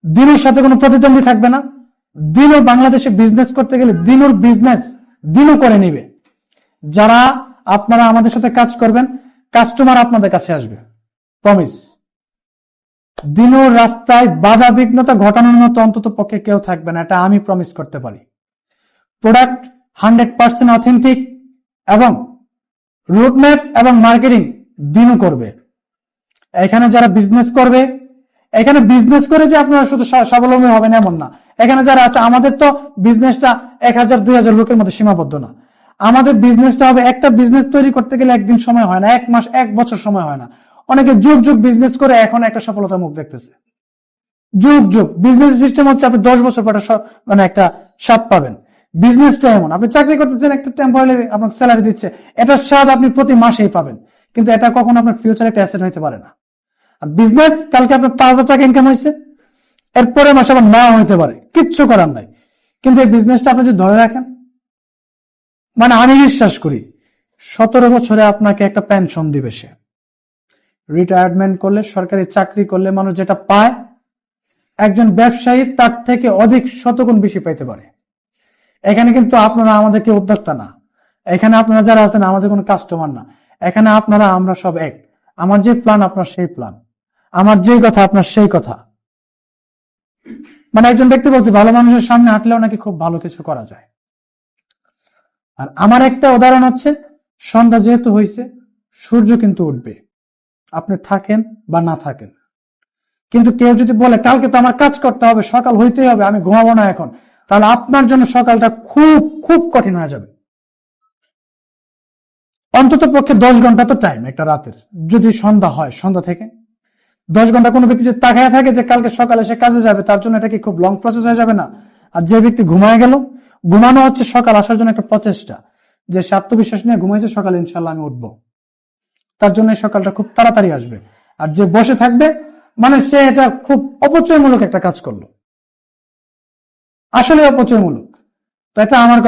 দিনুর সাথে কোনো প্রতিদ্বন্দ্বী থাকবে না। দিনু বাংলাদেশে বিজনেস করতে গেলে দিনুর বিজনেস দিনু করে নিবে। যারা আপনারা আমাদের সাথে কাজ করবেন, কাস্টমার আপনাদের কাছে আসবে, প্রমিস। দিনুর রাস্তায় বাধা বিঘ্নতা ঘটানোর মতো অন্তত পক্ষে কেউ থাকবে না, এটা আমি প্রমিস করতে পারি। প্রোডাক্ট 100% অথেন্টিক এবং রুটম্যাপ এবং মার্কেটিং দিনু করবে। এখানে যারা বিজনেস করবে, এখানে বিজনেস করে যে আপনারা শুধু স্বাবলম্বী হবেন এমন না। এখানে যারা আছে, আমাদের তো বিজনেসটা 1000-2000 লোকের মধ্যে সীমাবদ্ধ না। আমাদের বিজনেসটা হবে, একটা বিজনেস তৈরি করতে গেলে একদিন সময় হয় না, 1 মাস 1 বছর সময় হয় না। অনেকে যুগ যুগ বিজনেস করে এখন একটা সফলতার মুখ দেখতেছে। যুগ যুগ বিজনেস সিস্টেম হচ্ছে আপনি 10 বছর পরে মানে একটা স্বাদ পাবেন। বিজনেসটা এমন, আপনি চাকরি করতেছেন, একটা টেম্পোরারি আপনার স্যালারি দিচ্ছে, এটার স্বাদ আপনি প্রতি মাসেই পাবেন, কিন্তু এটা কখনো আপনার ফিউচারে একটা অ্যাসেট হইতে পারে না। আর বিজনেস কালকে আপনার 5000 টাকা ইনকাম হয়েছে, এরপরে মাসে আবার নাও হইতে পারে, কিচ্ছু করার নাই। কিন্তু এই বিজনেসটা আপনি যদি ধরে রাখেন, মানে আমি বিশ্বাস করি 17 বছরে আপনাকে একটা পেনশন দিবে সে। রিটায়ারমেন্ট করলে, সরকারি চাকরি করলে মানুষ যেটা পায়, একজন ব্যবসায়ী তার থেকে অধিক শতগুণ বেশি পাইতে পারে। এখানে কিন্তু আপনারা আমাদেরকে উদ্যোক্তা না, এখানে আপনারা যারা আছেন আমাদের কোনো কাস্টমার না, এখানে আপনারা আমরা সব এক। আমার যে প্ল্যান আপনার সেই প্ল্যান, আমার যে কথা আপনার সেই কথা। মানে একজন ব্যক্তি বলছে ভালো মানুষের সামনে হাঁটলেও নাকি খুব ভালো কিছু করা যায়। আর আমার একটা উদাহরণ হচ্ছে, সন্ধ্যা যেহেতু হয়েছে, সূর্য কিন্তু উঠবে, আপনি থাকেন বা না থাকেন। কিন্তু কেউ যদি বলে কালকে তো আমার কাজ করতে হবে, সকাল হইতেই হবে, আমি ঘুমাবো না এখন, তাহলে আপনার জন্য সকালটা খুব খুব কঠিন হয়ে যাবে। অন্তত পক্ষে 10 ঘন্টা তো টাইম একটা রাতের, যদি সন্ধ্যা হয়, সন্ধ্যা থেকে 10 ঘন্টা কোনো ব্যক্তি যদি তাকায় থাকে যে কালকে সকালে সে কাজে যাবে, তার জন্য এটা কি খুব লং প্রসেস হয়ে যাবে না? আর যে ব্যক্তি ঘুমায় গেল, ঘুমানো হচ্ছে সকাল আসার জন্য একটা প্রচেষ্টা, যে সে আত্মবিশ্বাস নিয়ে ঘুমাইছে সকালে ইনশাল্লাহ আমি উঠবো, তার জন্য সকালটা খুব তাড়াতাড়ি আসবে। আর যে বসে থাকবে, মানে সে এটা খুব অপচয়মূলক একটা কাজ করলো, আসলে অপচয়মূলক। তো এটা আমার কথা।